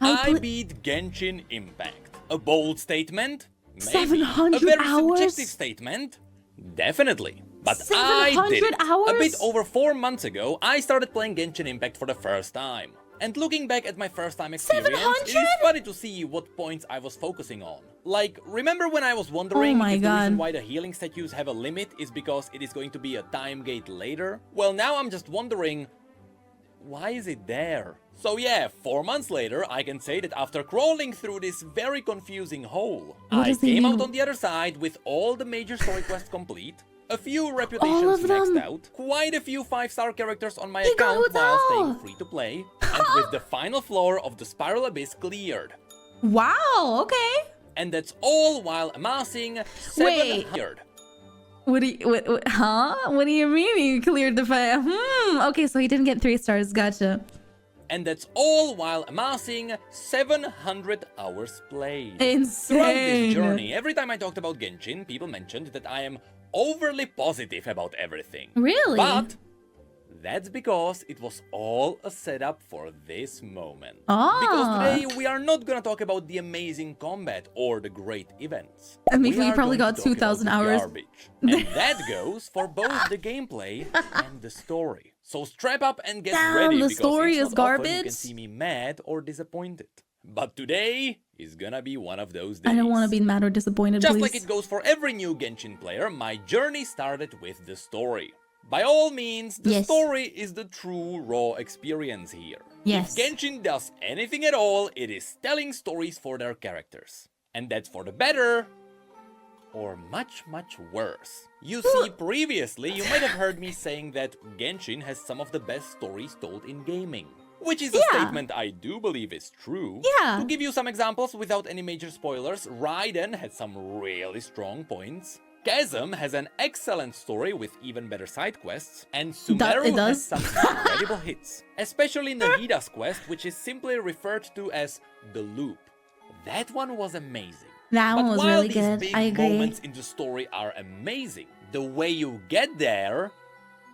I beat Genshin Impact. A bold statement? Maybe. 700 A very hours? subjective statement? Definitely. But 700 I did it. hours? A bit over 4 months ago, I started playing Genshin Impact for the first time. And looking back at my first time experience, 700? it is funny to see what points I was focusing on. Like, remember when I was wondering Oh my if the reason God. why the healing statues have a limit is because it is going to be a time gate later? Well, now I'm just wondering, why is it there? So yeah, 4 months later, I can say that after crawling through this very confusing hole, What I does he came out mean? on the other side with all the major story quests complete, a few All reputations of them? maxed out, quite a few 5-star characters on my He account got it while all. staying free to play, and with the final floor of the Spiral Abyss cleared. Wow, okay. And that's all while amassing 700. What do you, huh? What do you mean he cleared the fire? Okay, so he didn't get 3 stars. Gotcha. And that's all while amassing 700 hours played. Insane. Throughout this journey, every time I talked about Genshin, people mentioned that I am overly positive about everything. Really? But that's because it was all a setup for this moment. Ah. Because today we are not gonna talk about the amazing combat or the great events. I mean, We you are probably going got to talk about 2,000 the hours. Garbage. And that goes for both the gameplay and the story. So strap up and get Damn, ready, the because story it's is not often you garbage. can see me mad or disappointed. But today is gonna be one of those days. I don't want to be mad or disappointed, Just please. like it goes for every new Genshin player, my journey started with the story. By all means, the Yes. story is the true raw experience here. Yes. If Genshin does anything at all, it is telling stories for their characters. And that's for the better, or much, much worse. You see, previously, you might have heard me saying that Genshin has some of the best stories told in gaming. Which is a Yeah. statement I do believe is true. Yeah. To give you some examples without any major spoilers, Raiden had some really strong points. Chasm has an excellent story with even better side quests, and Sumeru it has does. some incredible hits. Especially Nahida's quest, which is simply referred to as the Loop. That one was amazing. That one But was while really these good. big I agree. moments in the story are amazing, the way you get there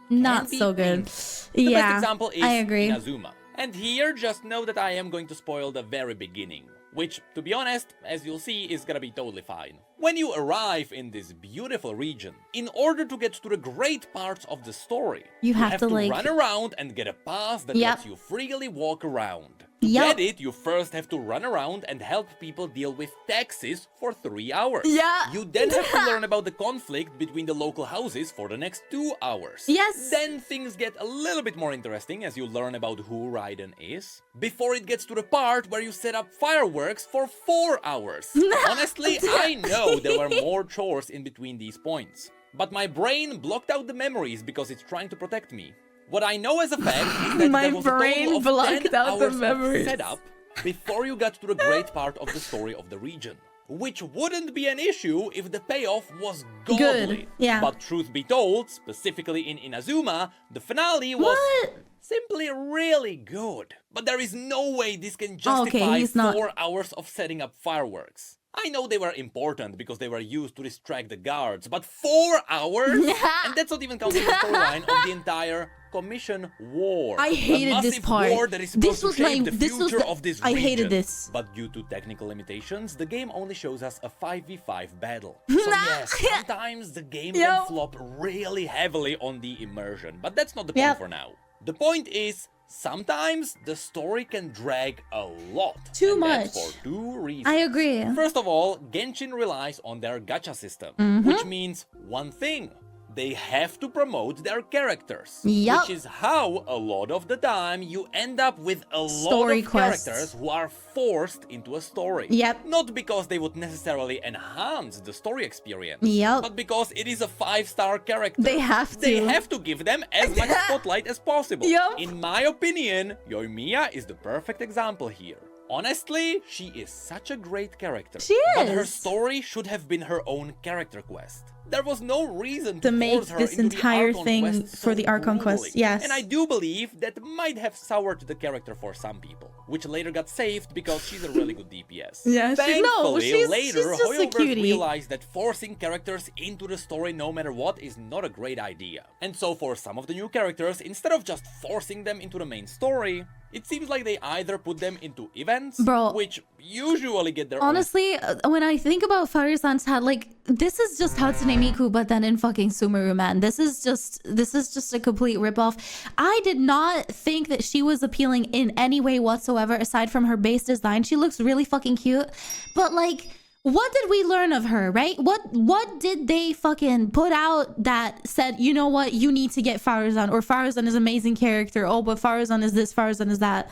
Not can be so good. painful. The Yeah, best example is I agree. Inazuma. And here, just know that I am going to spoil the very beginning. Which, to be honest, as you'll see, is gonna be totally fine. When you arrive in this beautiful region, in order to get to the great parts of the story, You have to, like- run around and get a pass that Yep. lets you freely walk around. To Yep. get it, you first have to run around and help people deal with taxes for 3 hours. Yeah. You then have to learn about the conflict between the local houses for the next 2 hours. Yes. Then things get a little bit more interesting as you learn about who Raiden is, before it gets to the part where you set up fireworks for 4 hours. Honestly, I know there were more chores in between these points. But my brain blocked out the memories because it's trying to protect me. What I know as a fact is that My there was a brain total of blocked 10 out the hours of memories. setup before you got to the great part of the story of the region. Which wouldn't be an issue if the payoff was godly. yeah. But truth be told, specifically in Inazuma, the finale was What? simply really good. But there is no way this can justify he's not- 4 hours of setting up fireworks. I know they were important because they were used to distract the guards, but 4 hours? And that's not even counting the storyline of the entire Commission War. I hated a this massive part. war that is supposed This was to shape my- the this was future the- of this I hated region. this. But due to technical limitations, the game only shows us a 5v5 battle. So yes, sometimes the game can flop really heavily on the immersion, but that's not the point Yep. for now. The point is, sometimes the story can drag a lot. Too and much. That's for 2 reasons. I agree. First of all, Genshin relies on their gacha system, Mm-hmm. which means one thing. They have to promote their characters. Yup. Which is how, a lot of the time, you end up with a lot Story of quests. characters who are forced into a story. Yep. Not because they would necessarily enhance the story experience. Yep. But because it is a 5-star character. They have to. They have to give them as much spotlight as possible. Yup. In my opinion, Yoimiya is the perfect example here. Honestly, she is such a great character. She But her is. story should have been her own character quest. There was no reason To to make force her this into the entire Archon thing quest for so the Archon quest, brutally. yes. And I do believe that might have soured the character for some people, which later got saved because she's a really good DPS. Yeah, Thankfully, she's later, just a Hoyoverse cutie. realized that forcing characters into the story no matter what is not a great idea. And so for some of the new characters, instead of just forcing them into the main story, It seems like they either put them into events, Bro, which usually get their honestly, when I think about Faru-san's hat, like, this is just Hatsune Miku, but then in fucking Sumeru, man. This is just a complete ripoff. I did not think that she was appealing in any way whatsoever, aside from her base design. She looks really fucking cute, but like, what did we learn of her, right? What did they fucking put out that said, you know what, you need to get Faru-san, or Faru-san is an amazing character, oh, but Faru-san is this, Faru-san is that.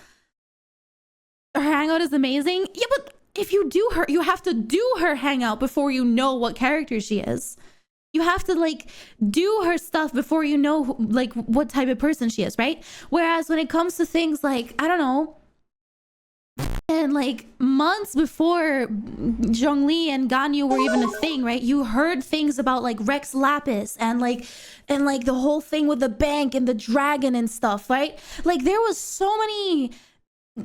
Her hangout is amazing. Yeah, but if you do her, you have to do her hangout before you know what character she is. You have to like do her stuff before you know like what type of person she is, right? Whereas when it comes to things like, I don't know, and like months before Zhongli and Ganyu were even a thing, right? You heard things about like Rex Lapis and like the whole thing with the bank and the dragon and stuff, right? Like there was so many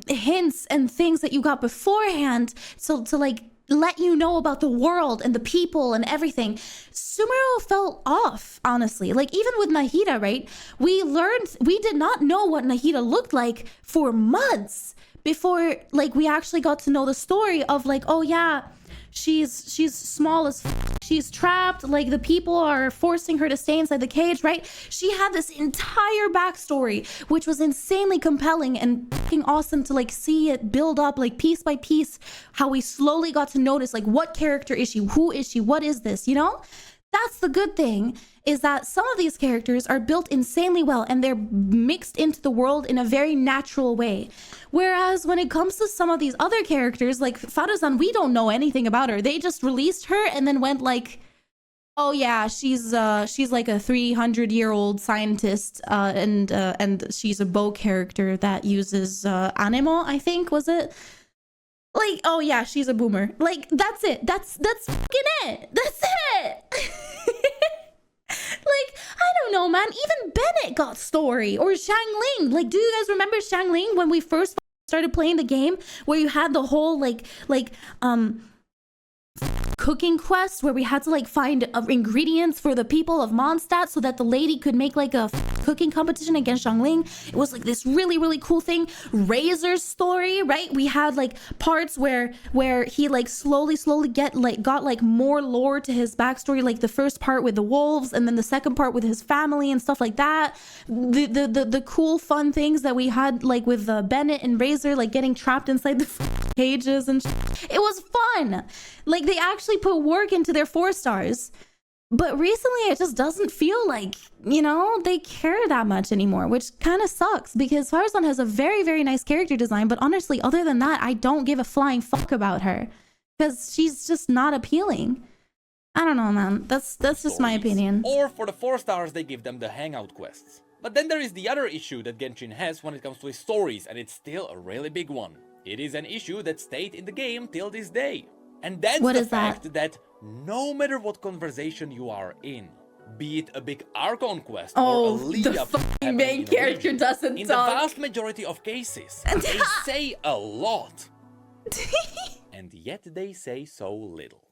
hints and things that you got beforehand, so to like let you know about the world and the people and everything. Sumeru felt off, honestly. Like even with Nahida, right? We did not know what Nahida looked like for months before like we actually got to know the story of like, oh yeah, she's small as she's trapped, like the people are forcing her to stay inside the cage, right? She had this entire backstory which was insanely compelling and fucking awesome to like see it build up like piece by piece, how we slowly got to notice like what character is she, who is she, what is this, you know? That's the good thing, is that some of these characters are built insanely well and they're mixed into the world in a very natural way. Whereas when it comes to some of these other characters, like Faru-san, we don't know anything about her. They just released her and then went like, oh yeah, she's like a 300-year-old scientist, and she's a bow character that uses anemo, I think, was it? Like, oh yeah, she's a boomer. Like, that's it. That's fucking it. That's it. Like, I don't know, man. Even Bennett got story. Or Xiangling. Like, do you guys remember Xiangling when we first started playing the game? Where you had the whole, cooking quest where we had to like find ingredients for the people of Mondstadt so that the lady could make like a cooking competition against Xiangling. It was like this really, really cool thing. Razor's story, right? We had like parts where he like slowly got like more lore to his backstory, like the first part with the wolves and then the second part with his family and stuff like that. The cool fun things that we had like with Bennett and Razor, like getting trapped inside the cages and it was fun. Like they actually put work into their 4 stars. But recently it just doesn't feel like, you know, they care that much anymore, which kind of sucks because Faru-san has a very, very nice character design. But honestly, other than that, I don't give a flying fuck about her because she's just not appealing. I don't know, man. That's just my opinion. Or for the 4 stars, they give them the hangout quests. But then there is the other issue that Genshin has when it comes to its stories, and it's still a really big one. It is an issue that stayed in the game till this day. And that's the fact that no matter what conversation you are in, be it a big Archon quest or a lead up, the main character doesn't in talk. the vast majority of cases, they say a lot. And yet they say so little.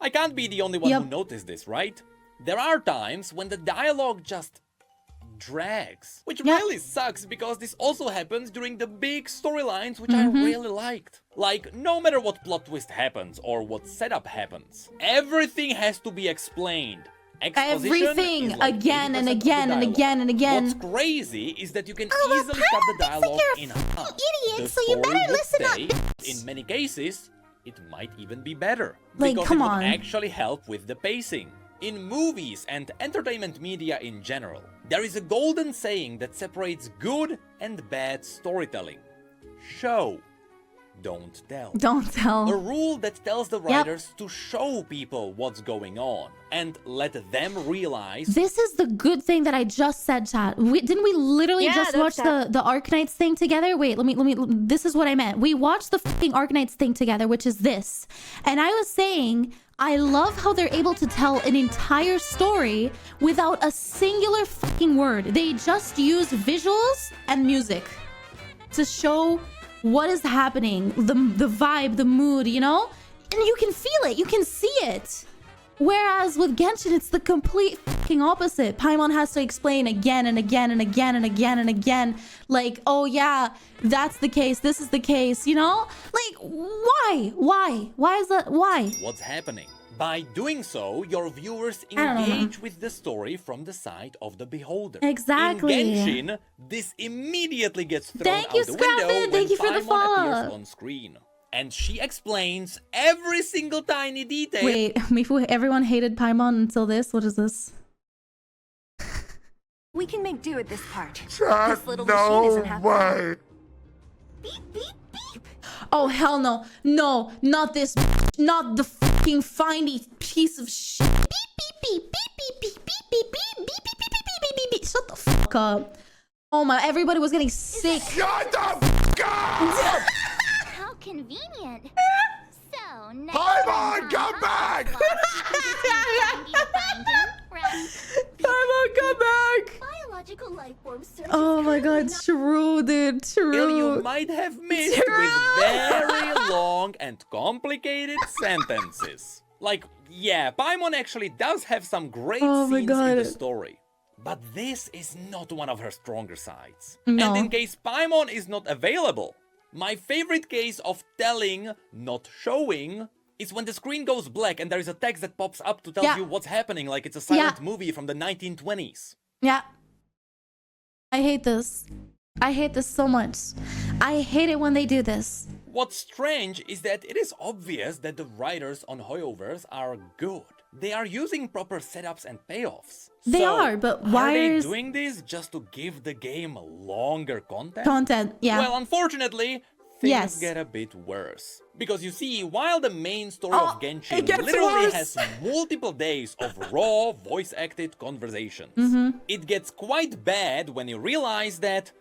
I can't be the only one who noticed this, right? There are times when the dialogue just drags, which really sucks because this also happens during the big storylines which I really liked. Like, no matter what plot twist happens or what setup happens, everything has to be explained. Everything like again and again and again and again. What's crazy is that you can easily cut the dialogue in half. Idiot, so you better listen up. In many cases, it might even be better. Like, because come it would on. actually help with the pacing. In movies and entertainment media in general, there is a golden saying that separates good and bad storytelling. Show, don't tell. Don't tell. A rule that tells the writers to show people what's going on and let them realize. This is the good thing that I just said, chat. Didn't we literally just watch the Arknights thing together? Wait, let me. This is what I meant. We watched the fucking Arknights thing together, which is this. And I was saying, I love how they're able to tell an entire story without a singular fucking word. They just use visuals and music to show what is happening, the vibe, the mood, you know? And you can feel it, you can see it. Whereas with Genshin, it's the complete fucking opposite. Paimon has to explain again and again and again and again and again, like, oh yeah, that's the case, this is the case, you know? Like, why? Why is that? Why? What's happening? By doing so, your viewers engage with the story from the side of the beholder. Exactly. In Genshin, this immediately gets thrown Thank out you, the window Scrappy. when Thank you for the Paimon follow. appears on screen. And she explains every single tiny detail. Wait, Mifu, everyone hated Paimon until this? What is this? We can make do at this part. Chat, This little machine isn't no half way. Beep, beep, beep. Oh, hell no. No, not this. Not the fucking findy piece of shit. Beep, beep, beep, beep, beep, beep, beep, beep, beep, beep, beep, beep, beep, beep, beep. Shut the fuck up. Oh my, everybody was getting sick. Shut the fuck up! How convenient. So now Paimon, come back! Paimon, come back! Biological life forms search Oh is my god, currently true, dude, Ill you true. might have missed with very long and complicated sentences. Like, yeah, Paimon actually does have some great Oh my scenes in God. the story. But this is not one of her stronger sides. No. And in case Paimon is not available, my favorite case of telling, not showing, is when the screen goes black and there is a text that pops up to tell Yeah. you what's happening, like it's a silent Yeah. movie from the 1920s. Yeah. I hate this. I hate this so much. I hate it when they do this. What's strange is that it is obvious that the writers on Hoyoverse are good. They are using proper setups and payoffs. They So, are, but why are they is- doing this just to give the game longer content? Content, yeah. Well, unfortunately, things Yes. get a bit worse. Because you see, while the main story Oh, of it Genshin gets literally worse. has multiple days of raw, voice-acted conversations, Mm-hmm. it gets quite bad when you realize that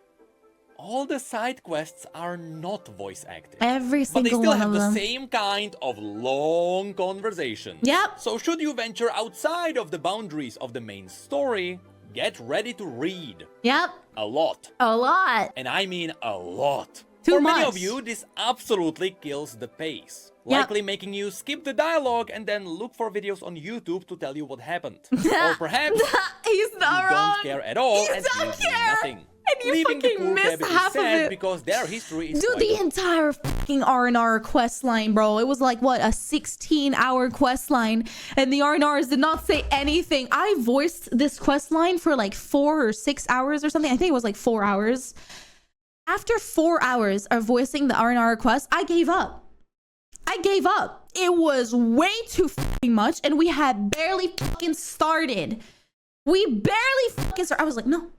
all the side quests are not voice-acted. Every But they single still one have of the them. same kind of long conversations. Yep. So should you venture outside of the boundaries of the main story, get ready to read. Yep. A lot. A lot. And I mean a lot. Too For many much. of you, this absolutely kills the pace. Yep. Likely making you skip the dialogue and then look for videos on YouTube to tell you what happened. Or perhaps He's you not wrong. don't care at all You and don't you do care. nothing. And you Leaving the fucking poor missed cabin half is of sad it. because their history is Dude, quite the entire fucking R&R quest line, bro. It was like, what, a 16-hour quest line. And the R&Rs did not say anything. I voiced this quest line for like 4 or 6 hours or something. I think it was like 4 hours. After 4 hours of voicing the R&R request, I gave up. I gave up. It was way too fucking much, and we had barely fucking started. We barely fucking started. I was like, no,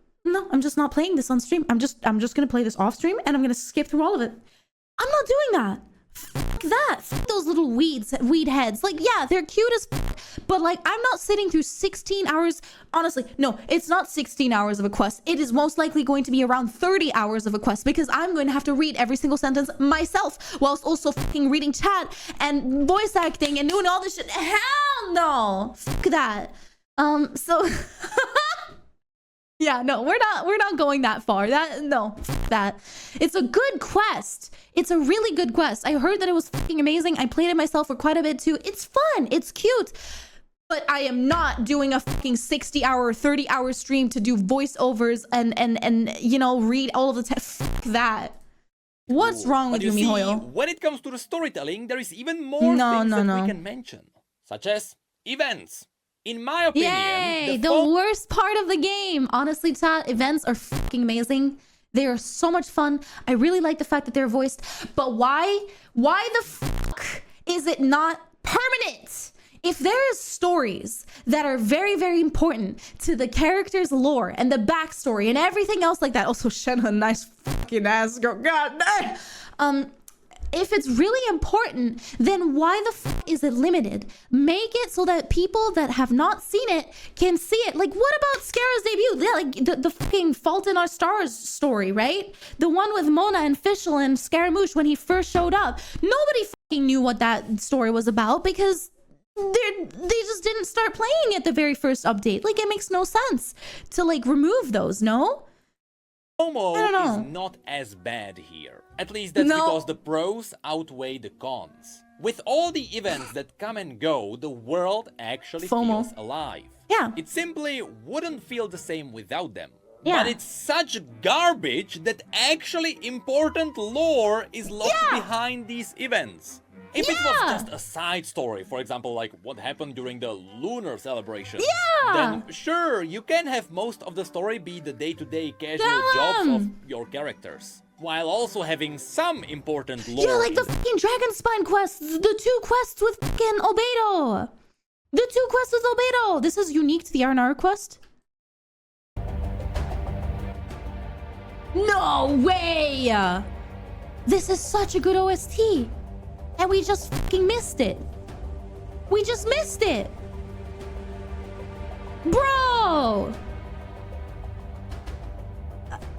I'm just not playing this on stream. I'm just gonna play this off stream, and I'm gonna skip through all of it. I'm not doing that. Fuck that. Fuck those little weed heads. Like, yeah, they're cute as fuck, but like, I'm not sitting through 16 hours. Honestly, no, it's not 16 hours of a quest. It is most likely going to be around 30 hours of a quest because I'm going to have to read every single sentence myself whilst also fucking reading chat and voice acting and doing all this shit. Hell no. Fuck that. So yeah, no, we're not going that far. That it's a good quest. It's a really good quest. I heard that it was fucking amazing. I played it myself for quite a bit too. It's fun. It's cute. But I am not doing a fucking 60-hour, 30-hour stream to do voiceovers and you know, read all of the text. Fuck that. What's wrong But with you, see, Mihoyo? when it comes to the storytelling, there is even more things that we can mention, such as events. In my opinion, Yay! The worst part of the game. Honestly, chat, events are fucking amazing. They are so much fun. I really like the fact that they're voiced. But why? Why the fuck is it not permanent? If there is stories that are very, very important to the character's lore and the backstory and everything else like that. Also, Shenhe, nice fucking ass girl. God damn. If it's really important, then why the fuck is it limited? Make it so that people that have not seen it can see it. Like, what about Scarra's debut? Yeah, like the fucking Fault in Our Stars story, right? The one with Mona and Fischl and Scaramouche when he first showed up. Nobody fucking knew what that story was about because they just didn't start playing it the very first update. Like, it makes no sense to like remove those, no? FOMO I don't know. is not as bad here. At least that's No. because the pros outweigh the cons. With all the events that come and go, the world actually FOMO. feels alive. Yeah. It simply wouldn't feel the same without them. Yeah. But it's such garbage that actually important lore is locked behind these events. If it was Yeah. just a side story, for example, like what happened during the lunar celebration, Yeah. then sure, you can have most of the story be the day-to-day casual jobs of your characters, while also having some important lore. Yeah, like the in fucking Dragon Spine quests, the 2 quests with fucking Albedo. The 2 quests with Albedo. This is unique to the R&R quest. No way! This is such a good OST. And we just fucking missed it. We just missed it. Bro!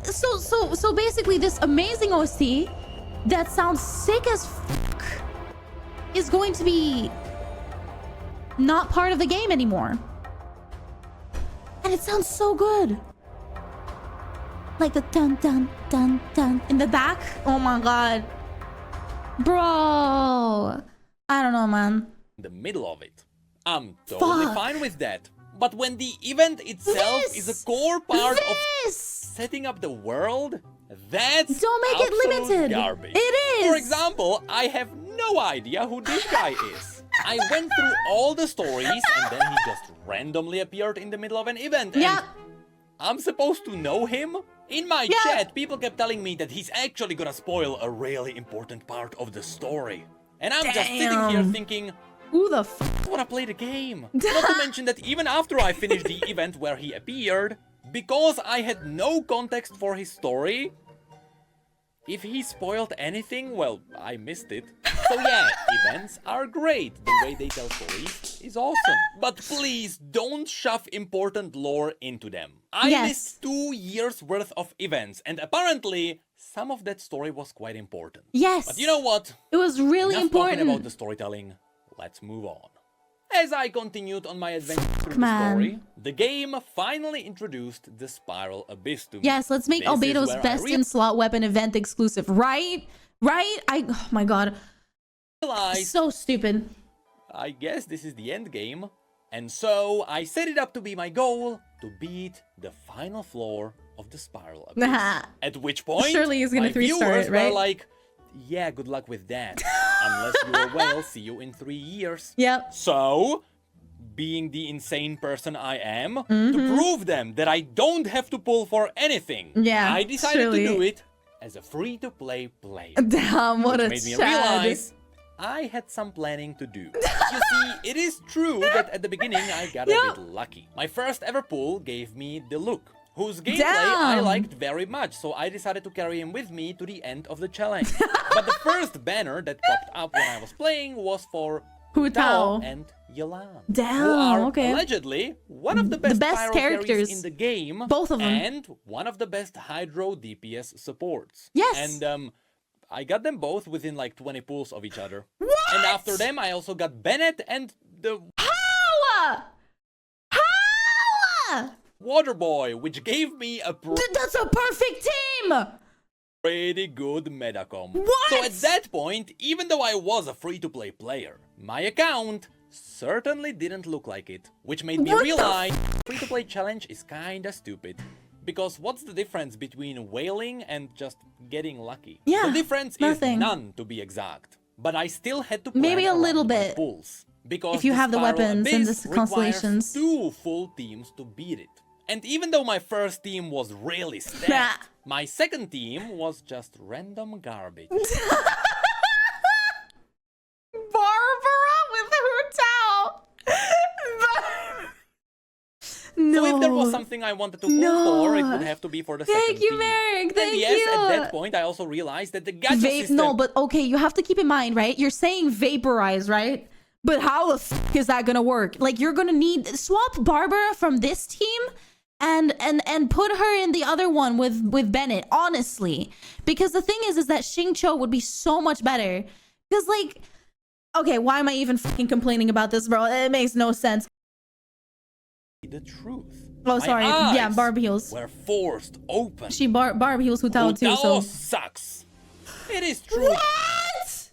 So basically this amazing OST that sounds sick as fuck is going to be not part of the game anymore. And it sounds so good. Like the dun dun dun dun in the back. Oh my god. Bro. I don't know, man. the middle of it. I'm totally Fuck. fine with that. But when the event itself is a core part of This! setting up the world, that's Don't make it absolute limited. garbage. It is. For example, I have no idea who this guy is. I went through all the stories and then he just randomly appeared in the middle of an event. Yeah. And I'm supposed to know him? In my Yeah. chat, people kept telling me that he's actually gonna spoil a really important part of the story. And I'm just sitting here Damn. thinking, Who the fuck? I wanna play the game. Not to mention that even after I finished the event where he appeared, because I had no context for his story, if he spoiled anything, well, I missed it. So yeah, events are great. The way they tell stories is awesome. But please don't shove important lore into them. I Yes. missed 2 years worth of events, and apparently some of that story was quite important. Yes. But you know what? It was really Enough talking important. about the storytelling, let's move on. As I continued on my adventure through the man. story, the game finally introduced the Spiral Abyss to me. Yes, let's make This is Albedo's where I best in slot weapon event exclusive, right? Right? Oh my god. realized, So stupid. I guess this is the end game. And so I set it up to be my goal to beat the final floor of the Spiral Abyss. At which point, Surely he's gonna my 3-star viewers it, right? were like, yeah, good luck with that. Unless you're a whale, see you in 3 years. Yep. So, being the insane person I am, Mm-hmm. to prove them that I don't have to pull for anything, Yeah, I decided surely. to do it as a free-to-play player. Damn, what Which a made me Chad. realize I had some planning to do. You see, it is true that at the beginning I got a bit lucky. My first ever pull gave me the look, whose gameplay I Damn. liked very much, so I decided to carry him with me to the end of the challenge. But the first banner that popped up when I was playing was for Hu Tao Tao. and Yelan, Damn, who are okay. allegedly one of the best, best pyro characters. carries in the game, Both of them. and one of the best Hydro DPS supports. Yes. And I got them both within like 20 pulls of each other. What? And after them, I also got Bennett and the How? How? Water Boy, which gave me a That's a perfect team. pretty good metacom. What? So at that point, even though I was a free-to-play player, my account certainly didn't look like it, which made me What the realize free-to-play challenge is kinda stupid. Because what's the difference between whaling and just getting lucky? Yeah, the difference nothing. is none, to be exact. But I still had to plan Maybe a around little my bit. pulls. Because If you have the Spiral weapons and Abyss the requires constellations. 2 full teams to beat it. And even though my first team was really stacked, my second team was just random garbage. Barbara with Hu Tao. No. So if there was something I wanted to pull for, it would have to be for the second Thank you, team. Merrick. And Thank yes, you. at that point, I also realized that the gacha system... No, but okay, you have to keep in mind, right? You're saying vaporize, right? But how the f is that gonna work? Like, you're gonna need swap Barbara from this team and put her in the other one with Bennett, honestly. Because the thing is that Xingqiu would be so much better. Because, like, okay, why am I even fucking complaining about this, bro? It makes no sense. the truth. Oh, My sorry. Yeah, eyes Barb heels. were forced open. She Barb heels Hu Tao too, Hu so. Tao sucks. It is true. What?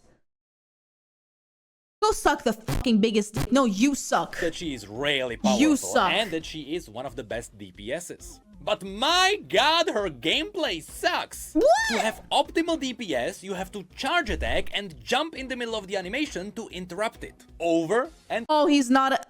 Go suck the fucking biggest dick. No, you suck. That she is really powerful You suck. and that she is one of the best DPSs. But my god, her gameplay sucks! What? To have optimal DPS, you have to charge attack and jump in the middle of the animation to interrupt it. Over and Oh, he's not a...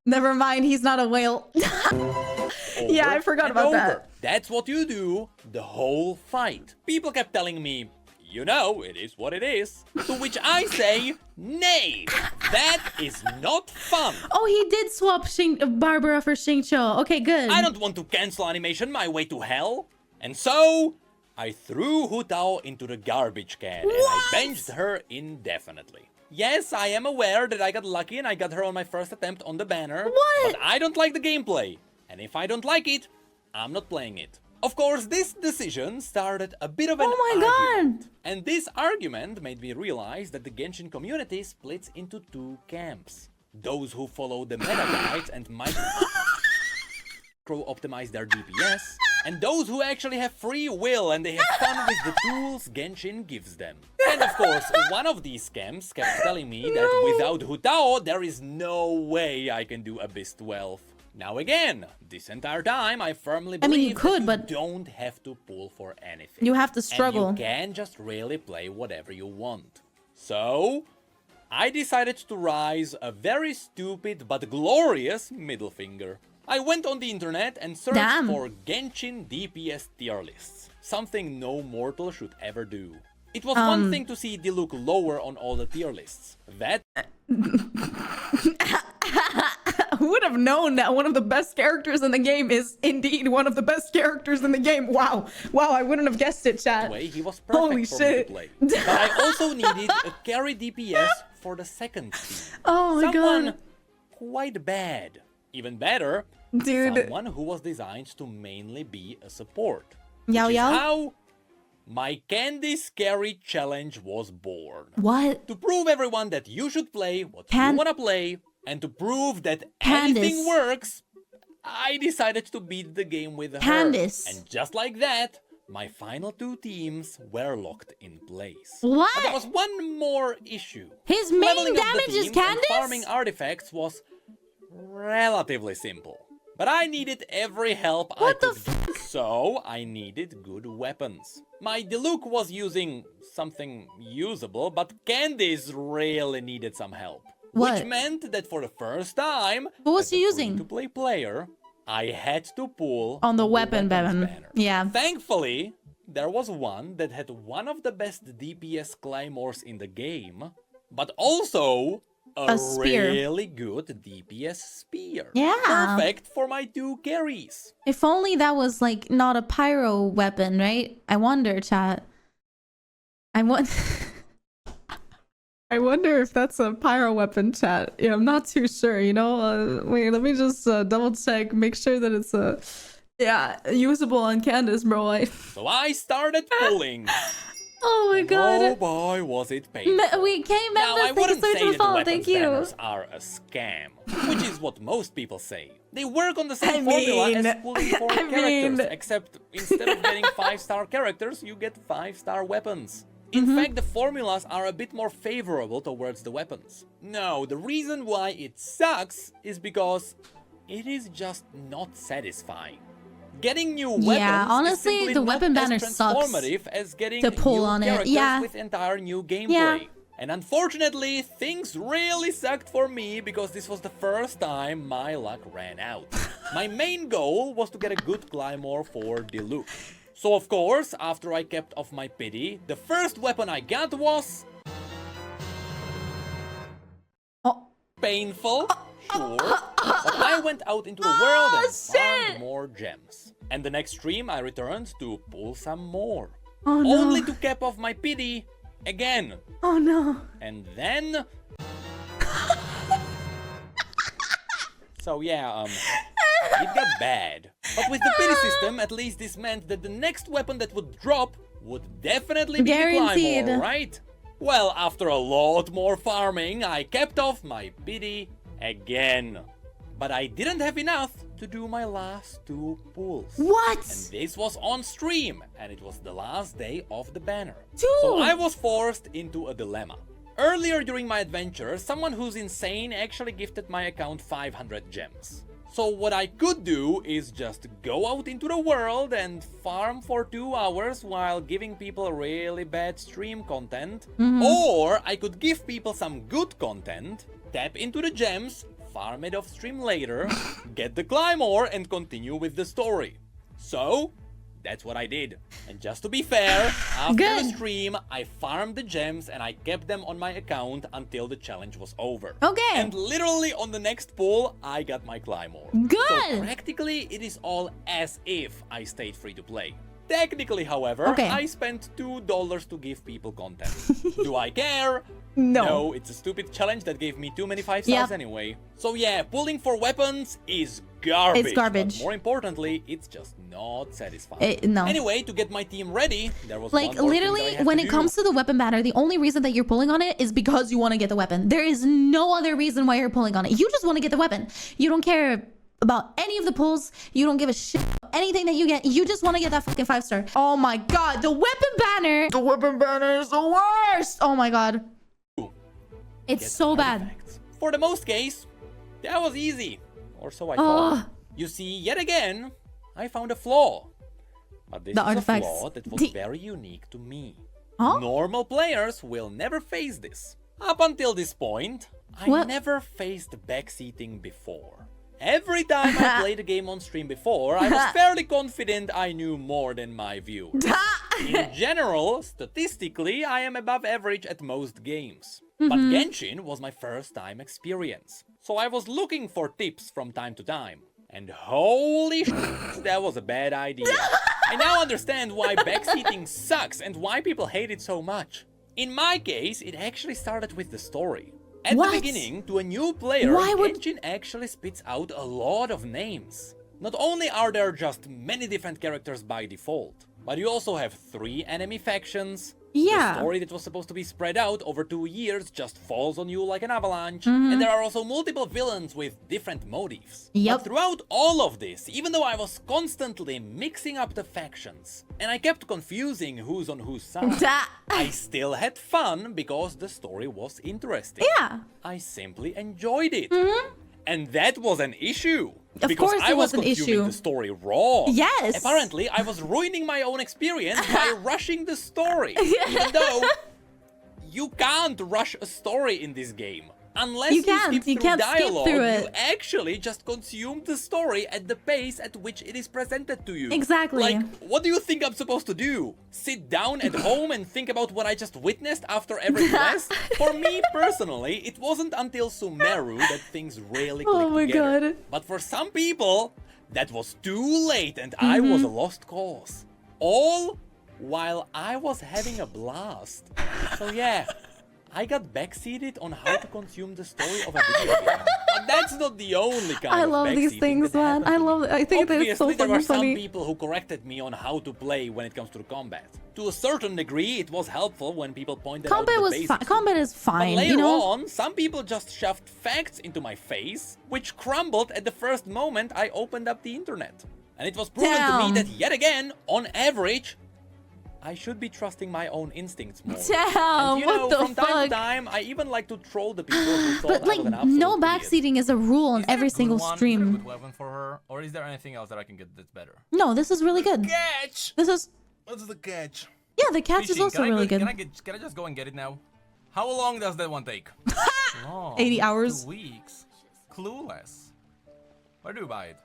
Never mind, he's not a whale. over. Yeah, I forgot and about over. that. That's what you do the whole fight. People kept telling me, you know, it is what it is. To which I say, nay, that is not fun. Oh, he did swap Barbara for Xingqiu. Okay, good. I don't want to cancel animation my way to hell. And so, I threw Hu Tao into the garbage can and I benched her indefinitely. Yes, I am aware that I got lucky and I got her on my first attempt on the banner. What? But I don't like the gameplay. And if I don't like it, I'm not playing it. Of course, this decision started a bit of an Oh my argument. god. And this argument made me realize that the Genshin community splits into two camps. Those who follow the meta guides and micro-optimize their DPS, and those who actually have free will and they have fun with the tools Genshin gives them. And of course, one of these camps kept telling me that without Hu Tao, there is no way I can do Abyss 12. Now again, this entire time I firmly I mean, believe you could, that but- you don't have to pull for anything. You have to struggle. And you can just really play whatever you want. So, I decided to rise a very stupid but glorious middle finger. I went on the internet and searched Damn. for Genshin DPS tier lists. Something no mortal should ever do. It was one thing to see Diluc lower on all the tier lists. That Who would have known that one of the best characters in the game is indeed one of the best characters in the game? Wow. Wow, I wouldn't have guessed it, chat. way he was perfect Holy for shit. me to play. But I also needed a carry DPS for the second team. Oh my Someone god. quite bad. Even better, Dude. someone who was designed to mainly be a support. Yao Which is Yao? how my Candy Scary Challenge was born. What? To prove everyone that you should play what you Can- wanna play, and to prove that Candice. anything works, I decided to beat the game with her. Candice. And just like that, my final two teams were locked in place. What? But there was one more issue. His main Leveling up the damage is teams and Candice? farming artifacts was relatively simple. But I needed every help What I the could get, so I needed good weapons. My Diluc was using something usable, but Candice really needed some help. What? Which meant that for the first time, What was as she a using? free-to-play player, I had to pull On the weapon weapons banner. Yeah. Thankfully, there was one that had one of the best DPS claymores in the game, but also A spear. really good DPS spear. Yeah. Perfect for my two carries. If only that was like not a pyro weapon, right? I wonder, chat. I want. I wonder if that's a pyro weapon, chat. Yeah, I'm not too sure. You know, wait, let me just double check, make sure that it's usable on Candace, bro. So I started pulling. Oh my Oh god. boy, was it painful. We came Now, I members. Thank you wouldn't so much say for the that the follow. weapons Thank you. banners are a scam, which is what most people say. They work on the same I formula mean- as pulling for I characters, mean- except instead of getting 5-star characters, you get 5-star weapons. In Mm-hmm. fact, the formulas are a bit more favorable towards the weapons. No, the reason why it sucks is because it is just not satisfying. Getting new weapons Yeah, honestly, is simply the not weapon banner as sucks transformative as getting to pull new on it. characters Yeah. with entire new gameplay. Yeah. And unfortunately, things really sucked for me because this was the first time my luck ran out. My main goal was to get a good Claymore for Diluc. So of course, after I kept off my pity, the first weapon I got was... Oh. painful, sure, but I went out into the world and shit. farmed more gems. And the next stream I returned to pull some more. Oh no. Only to cap off my pity again. Oh no. And then... So yeah, it got bad. But with the pity system, at least this meant that the next weapon that would drop would definitely be Guaranteed. the Claymore, right? Well, after a lot more farming, I kept off my pity again. But I didn't have enough to do my last 2 pulls. What? And this was on stream, and it was the last day of the banner. Dude. So I was forced into a dilemma. Earlier during my adventure, someone who's insane actually gifted my account 500 gems. So what I could do is just go out into the world and farm for 2 hours while giving people really bad stream content. Or I could give people some good content, tap into the gems, farm it off stream later, get the Claymore and continue with the story. So, that's what I did. And just to be fair, after the Good. stream, I farmed the gems and I kept them on my account until the challenge was over. Okay. And literally on the next pull, I got my Claymore. Good. So practically, it is all as if I stayed free to play. Technically, however, Okay. I spent $2 to give people content. Do I care? No. No, it's a stupid challenge that gave me too many 5 stars Yep. anyway. So yeah, pulling for weapons is garbage. It's garbage. But more importantly, it's just not satisfying. No. Anyway, to get my team ready, there was one Like, more thing that I literally, had when to it do. comes to the weapon banner, the only reason that you're pulling on it is because you want to get the weapon. There is no other reason why you're pulling on it. You just want to get the weapon. You don't care about any of the pulls. You don't give a shit about anything that you get. You just want to get that fucking 5-star. Oh my god, the weapon banner. The weapon banner is the worst. Oh my god. It's Get so bad. artifacts. For the most case, that was easy. Or so I Oh. thought. You see, yet again, I found a flaw. But this The is artifacts. a flaw that was The- very unique to me. Huh? Normal players will never face this. Up until this point, I What? never faced backseating before. Every time I played a game on stream before, I was fairly confident I knew more than my viewers. In general, statistically, I am above average at most games. But Genshin was my first time experience. So I was looking for tips from time to time. And holy shit, that was a bad idea. I now understand why backseating sucks and why people hate it so much. In my case, it actually started with the story. At What? the beginning, to a new player, Why would- Genshin actually spits out a lot of names. Not only are there just many different characters by default, but you also have 3 enemy factions. Yeah. The story that was supposed to be spread out over 2 years just falls on you like an avalanche. Mm-hmm. And there are also multiple villains with different motives. Yep. But throughout all of this, even though I was constantly mixing up the factions, and I kept confusing who's on whose side, I still had fun because the story was interesting. Yeah. I simply enjoyed it. And that was an issue. Of because course I it was an consuming issue. the story raw. Yes. Apparently, I was ruining my own experience by rushing the story. Even though you can't rush a story in this game. Unless You you, can't. skip You through can't skip dialogue, through you it. actually just consume the story at the pace at which it is presented to you. Exactly. Like, what do you think I'm supposed to do? Sit down at home and think about what I just witnessed after every quest? For me personally, it wasn't until Sumeru that things really clicked Oh my together. God. But for some people, that was too late and I was a lost cause. All while I was having a blast. So yeah, I got backseated on how to consume the story of a video game. But that's not the only kind I of love these backseating things, that man. happened I to me. love it. I think that it's so Obviously, there were fucking some funny. people who corrected me on how to play when it comes to the combat. To a certain degree, it was helpful when people pointed out Combat the was basics fine. to me. Combat is But fine, later you know? on, some people just shoved facts into my face, which crumbled at the first moment I opened up the internet. And it was proven to me Damn. that yet again, on average, I should be trusting my own instincts more. Damn, And you know, what the from time to fuck? time, I even like to troll the people who thought But I like, was an absolute no idiot. backseating is a rule on Is there every a good single one? Is there a stream. good weapon for her, or is there anything else that I can get that's better? No, this is really good. Catch. This is, What's the catch? yeah, the catch is Fishing. also Can I really go- good. Can I just go and get it now? How long does that one take? Long. 80 hours. 2 weeks. Clueless. Where do you buy it?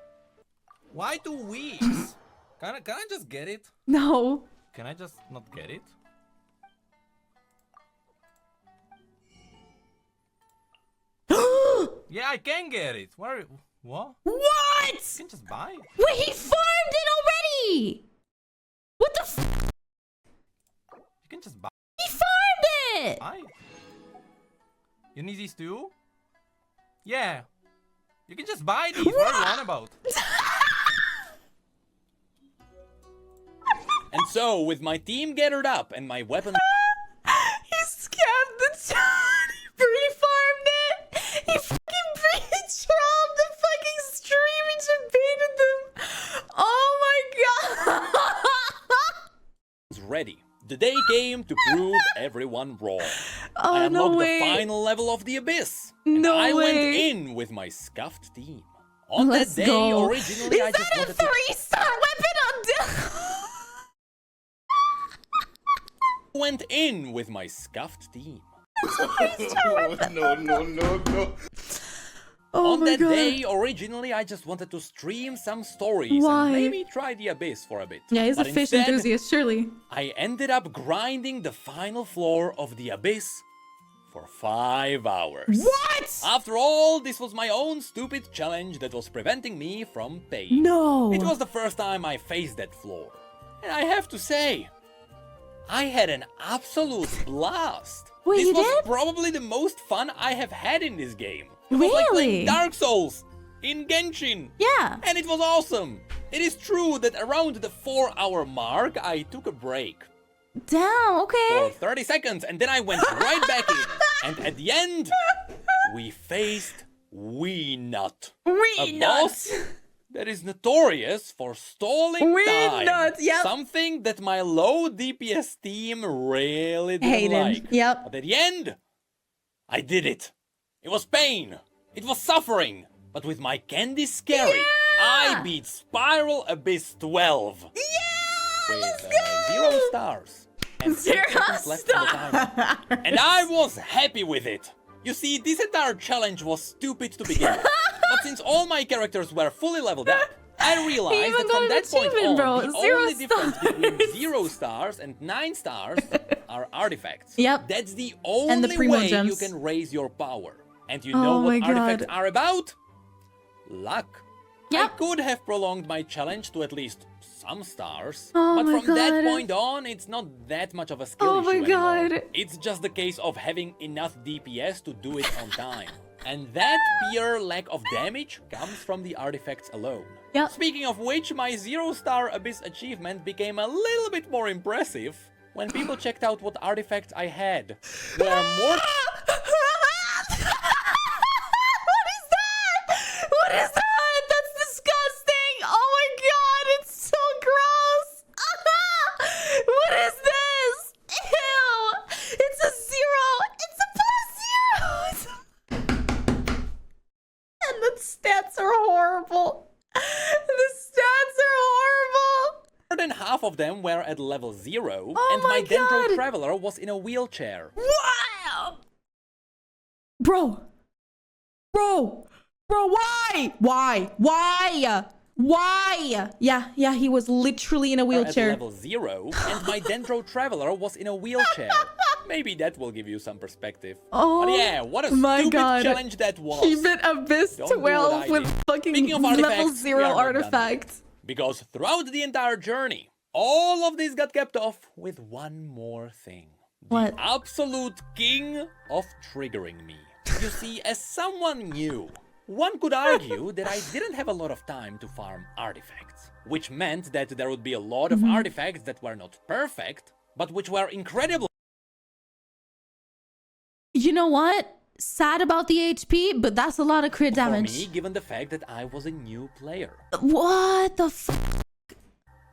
Why 2 weeks? Can I just get it? No. Can I just not get it? Yeah, I can get it. Where? What? What? You can just buy it. Wait, he farmed it already! What the f? You can just buy He farmed it! it. You need these too? Yeah. You can just buy these. What are you on about? And so, with my team gathered up and my weapon He scammed the town. He pre-farmed it. He fucking pre-trolled the fucking day came to prove everyone wrong. Oh, I no unlocked way. the final level of the Abyss. And No I went way. in with my scuffed team. On Let's that day, go. originally, I Is just that a wanted to... 3-star weapon on went in with my scuffed team. No. Oh On my that god. day, originally, I just wanted to stream some stories Why? and maybe try the Abyss for a bit. Yeah, he's But a fish instead, enthusiast, surely. I ended up grinding the final floor of the Abyss for 5 hours. What? After all, this was my own stupid challenge that was preventing me from paying. No. It was the first time I faced that floor. And I have to say, I had an absolute blast. Wait, this you was did? probably the most fun I have had in this game. It was like Really? playing Dark Souls in Genshin. Yeah. And it was awesome. It is true that around the 4-hour mark, I took a break Damn, for okay. 30 seconds and then I went right back in. And at the end, we faced Wee Nut. A boss that is notorious for stalling Wee time. Nut, yep. Something that my low DPS team really didn't Hated. like. Yep. But at the end, I did it. It was pain. It was suffering. But with my Candy Scary, I beat Spiral Abyss 12. Yeah! With 0 stars. And 6 0 seconds left on the timer. And I was happy with it. You see, this entire challenge was stupid to begin with. But since all my characters were fully leveled up, I realized even that got from an that point achievement, on, bro. the 0 only difference between stars. 0 stars and 9 stars are artifacts. Yep. That's the And the only primo way you gems. can raise your power. And you Oh know what my God. artifacts are about? Luck. I Yep. could have prolonged my challenge to at least some stars, Oh but my from that God. point on, it's not that much of a skill Oh issue my anymore. God. It's just the case of having enough DPS to do it on time. And that pure lack of damage comes from the artifacts alone. Yep. Speaking of which, my 0-star Abyss achievement became a little bit more impressive when people checked out what artifacts I had. Where more... What is that? What is that? That's disgusting. Oh my god, it's so gross. What is this? Ew. It's a 0. It's a +0. And the stats are horrible. The stats are horrible. More than half of them were at level 0, Oh and my my Dendro God. Traveler was in a wheelchair. Wow. Bro, why? Why? Yeah, he was literally in a At wheelchair. level 0, and my Dendro Traveler was in a wheelchair. Maybe that will give you some perspective. Oh But yeah, what a my stupid God. challenge that was. He bit Abyss Don't do what 12 I with did. fucking Speaking of level artifacts, 0 we are not done artifact. Because throughout the entire journey, all of this got kept off with one more thing. What? The absolute king of triggering me. You see, as someone new, one could argue that I didn't have a lot of time to farm artifacts, which meant that there would be a lot of artifacts that were not perfect, but which were incredible. You know what? Sad about the HP, but that's a lot of crit For damage. me, given the fact that I was a new player, What the f?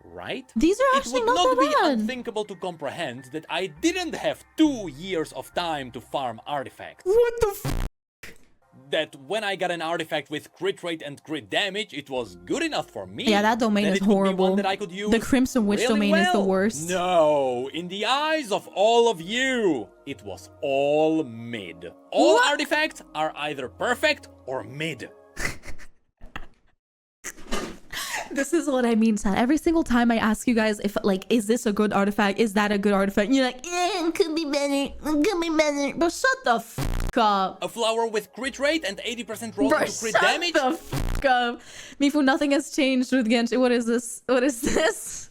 right? These are It actually would not not be that bad. unthinkable to comprehend that I didn't have 2 years of time to farm artifacts. What the f? That when I got an artifact with crit rate and crit damage, it was good enough for me. Yeah, that domain is it could be horrible. one that I could use The Crimson Witch really domain is the well. worst. No, in the eyes of all of you, it was all mid. All What? artifacts are either perfect or mid. This is what I mean, San. Every single time I ask you guys if, like, is this a good artifact? Is that a good artifact? You're like, it could be better. It could be better. But shut the f up. A flower with crit rate and 80% roll Bro, into crit shut damage? the f up. Mifu, nothing has changed with Genshin. What is this? What is this?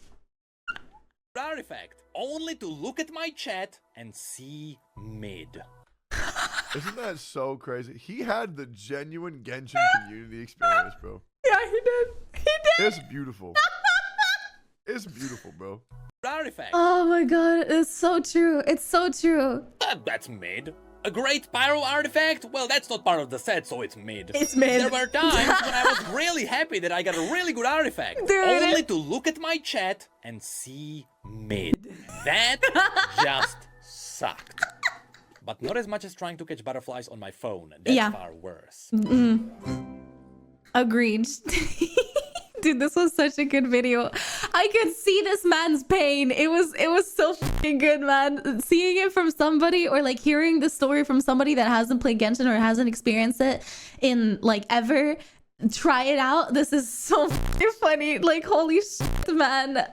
Artifact. Only to look at my chat and see mid. Isn't that so crazy? He had the genuine Genshin community experience, bro. Yeah, he did. He did. It's beautiful. It's beautiful, bro. Artifact. Oh my god, it's so true. It's so true. That's mid. A great pyro artifact? Well, that's not part of the set, so it's mid. It's mid. There were times when I was really happy that I got a really good artifact. Dude. Only to look at my chat and see mid. That just sucked. But not as much as trying to catch butterflies on my phone. That's Yeah. far worse. Agreed. Dude, this was such a good video. I could see this man's pain. It was so fucking good, man. Seeing it from somebody, or like hearing the story from somebody that hasn't played Genshin or hasn't experienced it in like ever. Try it out. This is so fucking funny. Like, holy shit, man.